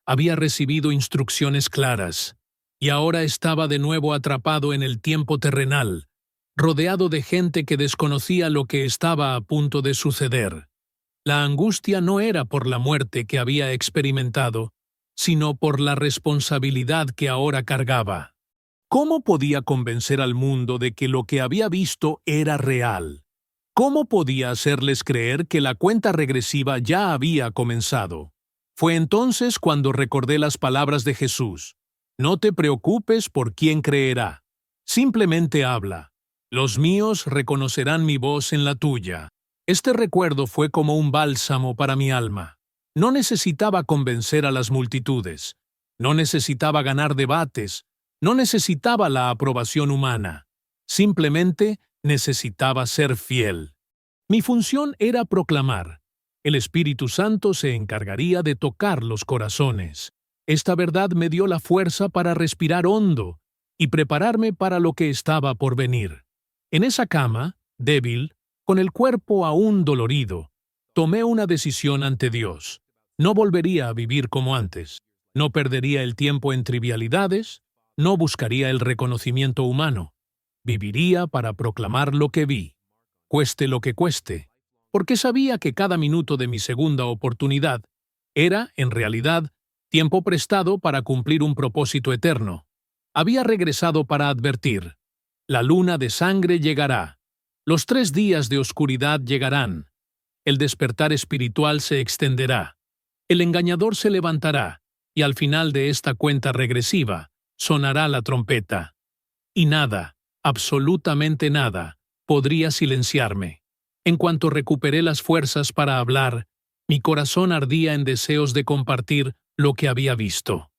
Había recibido instrucciones claras. Y ahora estaba de nuevo atrapado en el tiempo terrenal, rodeado de gente que desconocía lo que estaba a punto de suceder. La angustia no era por la muerte que había experimentado, sino por la responsabilidad que ahora cargaba. ¿Cómo podía convencer al mundo de que lo que había visto era real? ¿Cómo podía hacerles creer que la cuenta regresiva ya había comenzado? Fue entonces cuando recordé las palabras de Jesús. No te preocupes por quién creerá. Simplemente habla. Los míos reconocerán mi voz en la tuya. Este recuerdo fue como un bálsamo para mi alma. No necesitaba convencer a las multitudes. No necesitaba ganar debates. No necesitaba la aprobación humana. Simplemente necesitaba ser fiel. Mi función era proclamar. El Espíritu Santo se encargaría de tocar los corazones. Esta verdad me dio la fuerza para respirar hondo y prepararme para lo que estaba por venir. En esa cama, débil, con el cuerpo aún dolorido, tomé una decisión ante Dios. No volvería a vivir como antes. No perdería el tiempo en trivialidades. No buscaría el reconocimiento humano. Viviría para proclamar lo que vi, cueste lo que cueste, porque sabía que cada minuto de mi segunda oportunidad era, en realidad, tiempo prestado para cumplir un propósito eterno. Había regresado para advertir: la luna de sangre llegará, los 3 días de oscuridad llegarán, el despertar espiritual se extenderá, el engañador se levantará, y al final de esta cuenta regresiva sonará la trompeta. Y nada, absolutamente nada, podría silenciarme. En cuanto recuperé las fuerzas para hablar, mi corazón ardía en deseos de compartir lo que había visto.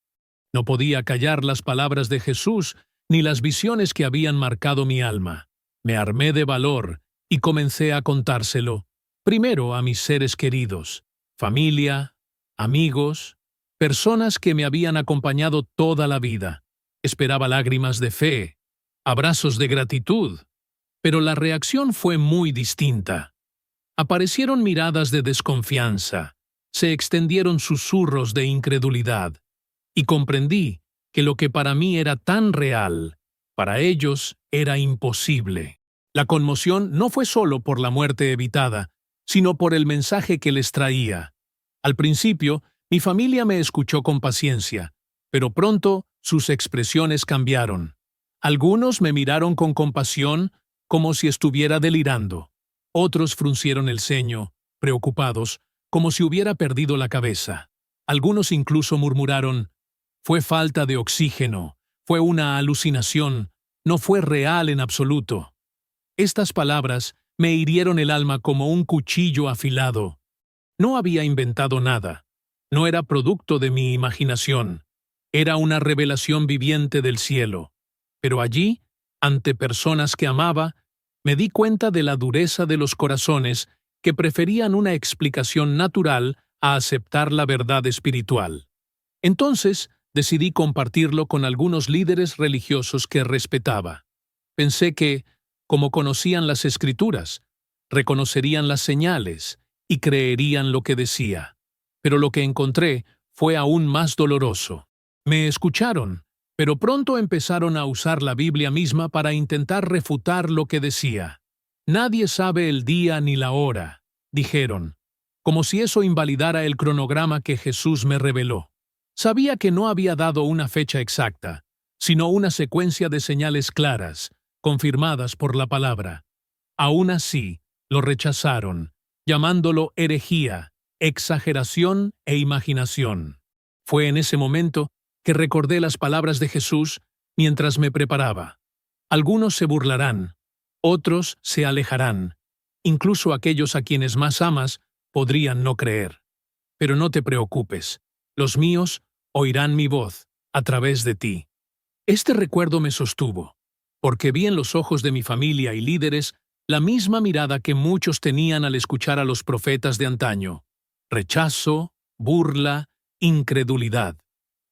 No podía callar las palabras de Jesús ni las visiones que habían marcado mi alma. Me armé de valor y comencé a contárselo, primero a mis seres queridos, familia, amigos, personas que me habían acompañado toda la vida. Esperaba lágrimas de fe, abrazos de gratitud, pero la reacción fue muy distinta. Aparecieron miradas de desconfianza, se extendieron susurros de incredulidad, y comprendí que lo que para mí era tan real, para ellos era imposible. La conmoción no fue solo por la muerte evitada, sino por el mensaje que les traía. Al principio, mi familia me escuchó con paciencia, pero pronto sus expresiones cambiaron. Algunos me miraron con compasión, como si estuviera delirando. Otros fruncieron el ceño, preocupados, como si hubiera perdido la cabeza. Algunos incluso murmuraron: fue falta de oxígeno, fue una alucinación, no fue real en absoluto. Estas palabras me hirieron el alma como un cuchillo afilado. No había inventado nada. No era producto de mi imaginación. Era una revelación viviente del cielo. Pero allí, ante personas que amaba, me di cuenta de la dureza de los corazones que preferían una explicación natural a aceptar la verdad espiritual. Entonces, decidí compartirlo con algunos líderes religiosos que respetaba. Pensé que, como conocían las Escrituras, reconocerían las señales y creerían lo que decía. Pero lo que encontré fue aún más doloroso. Me escucharon, pero pronto empezaron a usar la Biblia misma para intentar refutar lo que decía. Nadie sabe el día ni la hora, dijeron, como si eso invalidara el cronograma que Jesús me reveló. Sabía que no había dado una fecha exacta, sino una secuencia de señales claras, confirmadas por la palabra. Aún así, lo rechazaron, llamándolo herejía, exageración e imaginación. Fue en ese momento que recordé las palabras de Jesús mientras me preparaba. Algunos se burlarán, otros se alejarán, incluso aquellos a quienes más amas podrían no creer. Pero no te preocupes, los míos oirán mi voz a través de ti. Este recuerdo me sostuvo, porque vi en los ojos de mi familia y líderes la misma mirada que muchos tenían al escuchar a los profetas de antaño: rechazo, burla, incredulidad.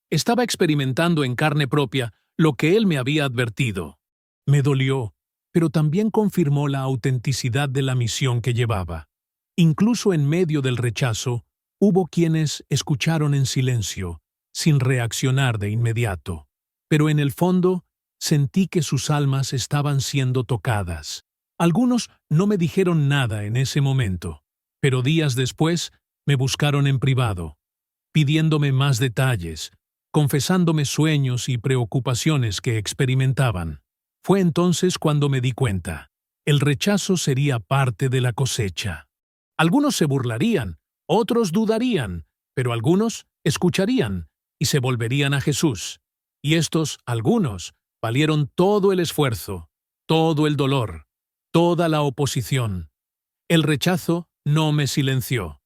Estaba experimentando en carne propia lo que él me había advertido. Me dolió, pero también confirmó la autenticidad de la misión que llevaba. Incluso en medio del rechazo, hubo quienes escucharon en silencio, sin reaccionar de inmediato. Pero en el fondo, sentí que sus almas estaban siendo tocadas. Algunos no me dijeron nada en ese momento, pero días después me buscaron en privado, pidiéndome más detalles, confesándome sueños y preocupaciones que experimentaban. Fue entonces cuando me di cuenta: el rechazo sería parte de la cosecha. Algunos se burlarían, otros dudarían, pero algunos escucharían y se volverían a Jesús. Y estos, algunos, valieron todo el esfuerzo, todo el dolor, toda la oposición. El rechazo no me silenció,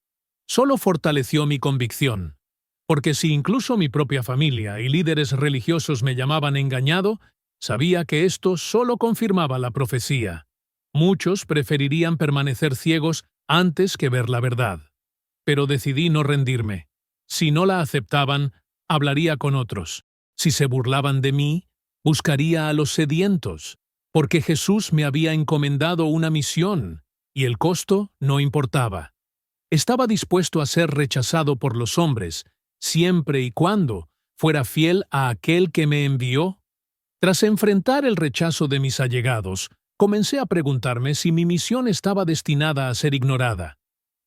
solo fortaleció mi convicción. Porque si incluso mi propia familia y líderes religiosos me llamaban engañado, sabía que esto solo confirmaba la profecía. Muchos preferirían permanecer ciegos antes que ver la verdad. Pero decidí no rendirme. Si no la aceptaban, hablaría con otros. Si se burlaban de mí, buscaría a los sedientos, porque Jesús me había encomendado una misión, y el costo no importaba. Estaba dispuesto a ser rechazado por los hombres, siempre y cuando fuera fiel a aquel que me envió. Tras enfrentar el rechazo de mis allegados, comencé a preguntarme si mi misión estaba destinada a ser ignorada.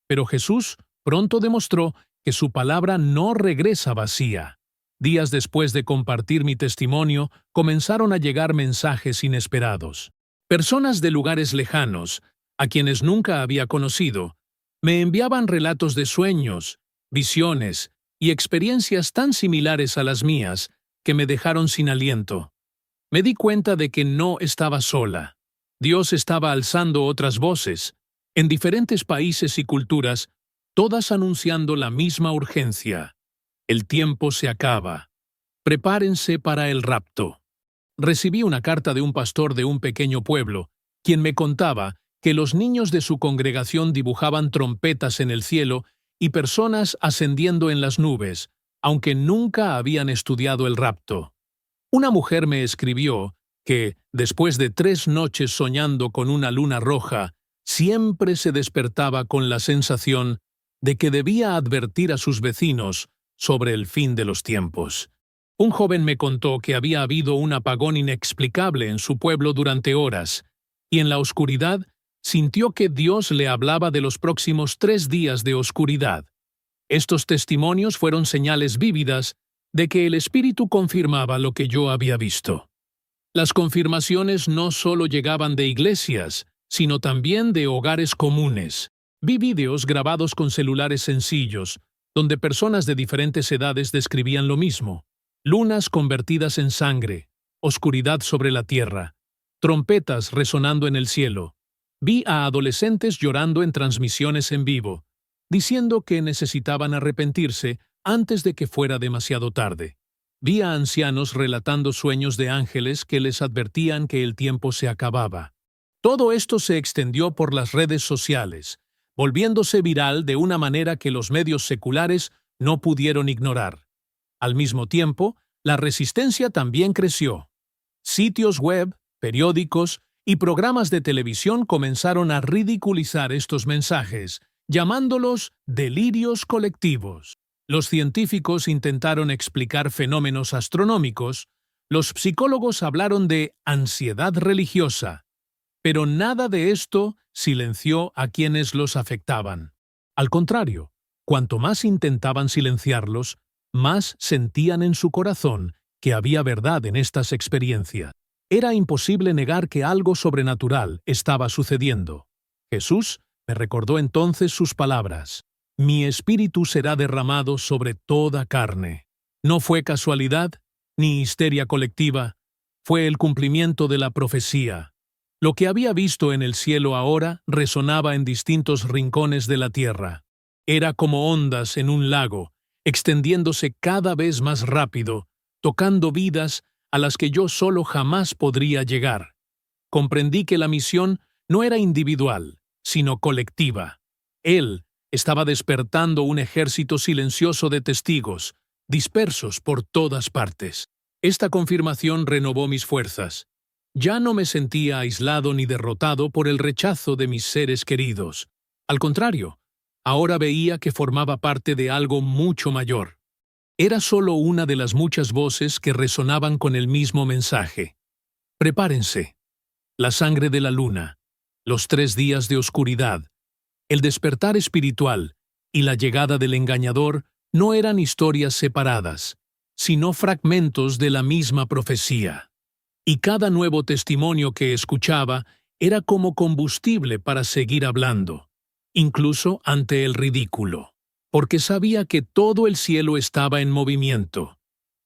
Pero Jesús pronto demostró que su palabra no regresa vacía. Días después de compartir mi testimonio, comenzaron a llegar mensajes inesperados. Personas de lugares lejanos, a quienes nunca había conocido, me enviaban relatos de sueños, visiones y experiencias tan similares a las mías que me dejaron sin aliento. Me di cuenta de que no estaba sola. Dios estaba alzando otras voces, en diferentes países y culturas, todas anunciando la misma urgencia. El tiempo se acaba. Prepárense para el rapto. Recibí una carta de un pastor de un pequeño pueblo, quien me contaba que los niños de su congregación dibujaban trompetas en el cielo y personas ascendiendo en las nubes, aunque nunca habían estudiado el rapto. Una mujer me escribió que, después de 3 noches soñando con una luna roja, siempre se despertaba con la sensación de que debía advertir a sus vecinos sobre el fin de los tiempos. Un joven me contó que había habido un apagón inexplicable en su pueblo durante horas, y en la oscuridad sintió que Dios le hablaba de los próximos 3 días de oscuridad. Estos testimonios fueron señales vívidas de que el Espíritu confirmaba lo que yo había visto. Las confirmaciones no solo llegaban de iglesias, sino también de hogares comunes. Vi vídeos grabados con celulares sencillos, donde personas de diferentes edades describían lo mismo: lunas convertidas en sangre, oscuridad sobre la tierra, trompetas resonando en el cielo. Vi a adolescentes llorando en transmisiones en vivo, diciendo que necesitaban arrepentirse antes de que fuera demasiado tarde. Vi a ancianos relatando sueños de ángeles que les advertían que el tiempo se acababa. Todo esto se extendió por las redes sociales, volviéndose viral de una manera que los medios seculares no pudieron ignorar. Al mismo tiempo, la resistencia también creció. Sitios web, periódicos y programas de televisión comenzaron a ridiculizar estos mensajes, llamándolos delirios colectivos. Los científicos intentaron explicar fenómenos astronómicos, los psicólogos hablaron de ansiedad religiosa, pero nada de esto silenció a quienes los afectaban. Al contrario, cuanto más intentaban silenciarlos, más sentían en su corazón que había verdad en estas experiencias. Era imposible negar que algo sobrenatural estaba sucediendo. Jesús me recordó entonces sus palabras: «Mi espíritu será derramado sobre toda carne». No fue casualidad, ni histeria colectiva, fue el cumplimiento de la profecía. Lo que había visto en el cielo ahora resonaba en distintos rincones de la tierra. Era como ondas en un lago, extendiéndose cada vez más rápido, tocando vidas a las que yo solo jamás podría llegar. Comprendí que la misión no era individual, sino colectiva. Él estaba despertando un ejército silencioso de testigos, dispersos por todas partes. Esta confirmación renovó mis fuerzas. Ya no me sentía aislado ni derrotado por el rechazo de mis seres queridos. Al contrario, ahora veía que formaba parte de algo mucho mayor. Era solo una de las muchas voces que resonaban con el mismo mensaje. Prepárense. La sangre de la luna, los 3 días de oscuridad, el despertar espiritual y la llegada del engañador no eran historias separadas, sino fragmentos de la misma profecía. Y cada nuevo testimonio que escuchaba era como combustible para seguir hablando, incluso ante el ridículo, porque sabía que todo el cielo estaba en movimiento,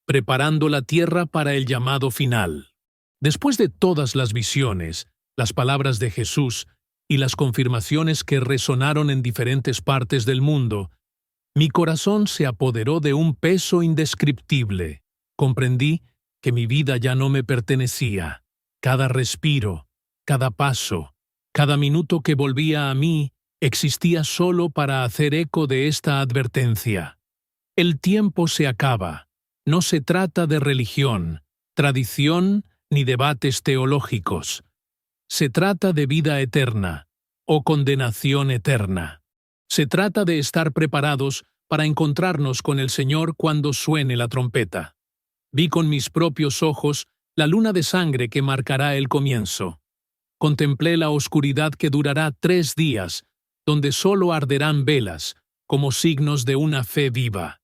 preparando la tierra para el llamado final. Después de todas las visiones, las palabras de Jesús y las confirmaciones que resonaron en diferentes partes del mundo, mi corazón se apoderó de un peso indescriptible. Comprendí que mi vida ya no me pertenecía. Cada respiro, cada paso, cada minuto que volvía a mí existía solo para hacer eco de esta advertencia. El tiempo se acaba. No se trata de religión, tradición ni debates teológicos. Se trata de vida eterna o condenación eterna. Se trata de estar preparados para encontrarnos con el Señor cuando suene la trompeta. Vi con mis propios ojos la luna de sangre que marcará el comienzo. Contemplé la oscuridad que durará 3 días, donde solo arderán velas, como signos de una fe viva.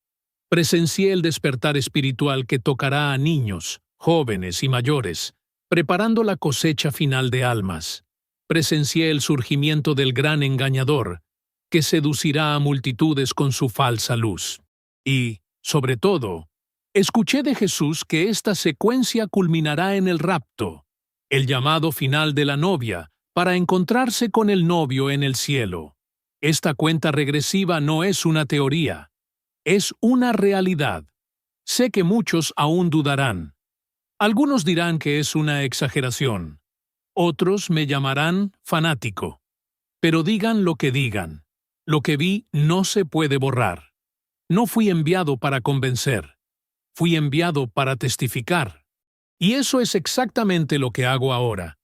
Presencié el despertar espiritual que tocará a niños, jóvenes y mayores, preparando la cosecha final de almas. Presencié el surgimiento del gran engañador, que seducirá a multitudes con su falsa luz. Y, sobre todo, escuché de Jesús que esta secuencia culminará en el rapto, el llamado final de la novia, para encontrarse con el novio en el cielo. Esta cuenta regresiva no es una teoría, es una realidad. Sé que muchos aún dudarán. Algunos dirán que es una exageración. Otros me llamarán fanático. Pero digan lo que digan. Lo que vi no se puede borrar. No fui enviado para convencer. Fui enviado para testificar. Y eso es exactamente lo que hago ahora.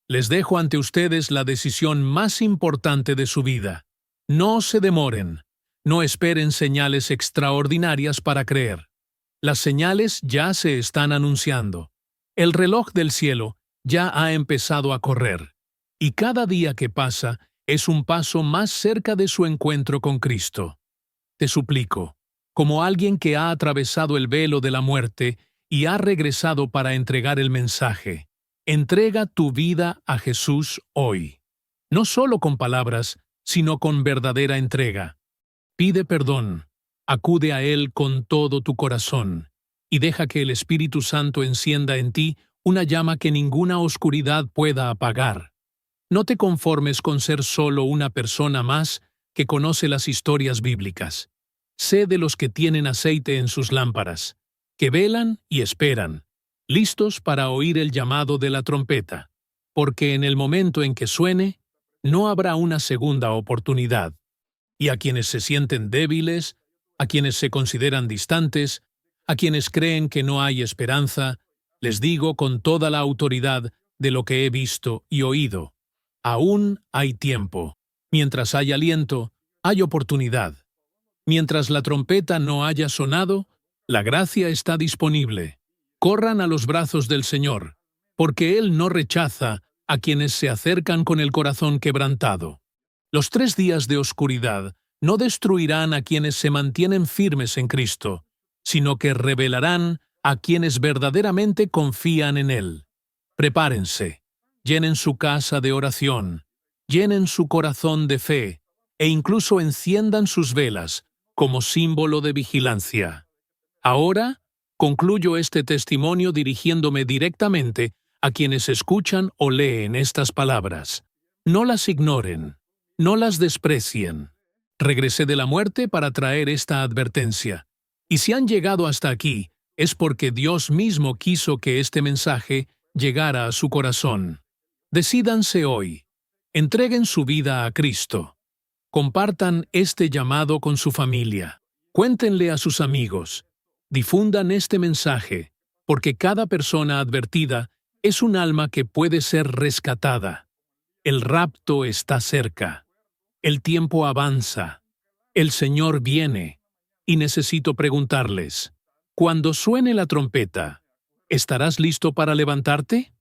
Les dejo ante ustedes la decisión más importante de su vida. No se demoren. No esperen señales extraordinarias para creer. Las señales ya se están anunciando. El reloj del cielo ya ha empezado a correr. Y cada día que pasa es un paso más cerca de su encuentro con Cristo. Te suplico, como alguien que ha atravesado el velo de la muerte y ha regresado para entregar el mensaje, entrega tu vida a Jesús hoy. No solo con palabras, sino con verdadera entrega. Pide perdón, acude a Él con todo tu corazón, y deja que el Espíritu Santo encienda en ti una llama que ninguna oscuridad pueda apagar. No te conformes con ser solo una persona más que conoce las historias bíblicas. Sé de los que tienen aceite en sus lámparas, que velan y esperan, listos para oír el llamado de la trompeta, porque en el momento en que suene, no habrá una segunda oportunidad. Y a quienes se sienten débiles, a quienes se consideran distantes, a quienes creen que no hay esperanza, les digo con toda la autoridad de lo que he visto y oído: aún hay tiempo. Mientras hay aliento, hay oportunidad. Mientras la trompeta no haya sonado, la gracia está disponible. Corran a los brazos del Señor, porque Él no rechaza a quienes se acercan con el corazón quebrantado. Los 3 días de oscuridad no destruirán a quienes se mantienen firmes en Cristo, sino que revelarán a quienes verdaderamente confían en Él. Prepárense, llenen su casa de oración, llenen su corazón de fe, e incluso enciendan sus velas como símbolo de vigilancia. Ahora, concluyo este testimonio dirigiéndome directamente a quienes escuchan o leen estas palabras. No las ignoren, no las desprecien. Regresé de la muerte para traer esta advertencia. Y si han llegado hasta aquí, es porque Dios mismo quiso que este mensaje llegara a su corazón. Decídanse hoy. Entreguen su vida a Cristo. Compartan este llamado con su familia. Cuéntenle a sus amigos. Difundan este mensaje, porque cada persona advertida es un alma que puede ser rescatada. El rapto está cerca. El tiempo avanza. El Señor viene. Y necesito preguntarles, cuando suene la trompeta, ¿estarás listo para levantarte?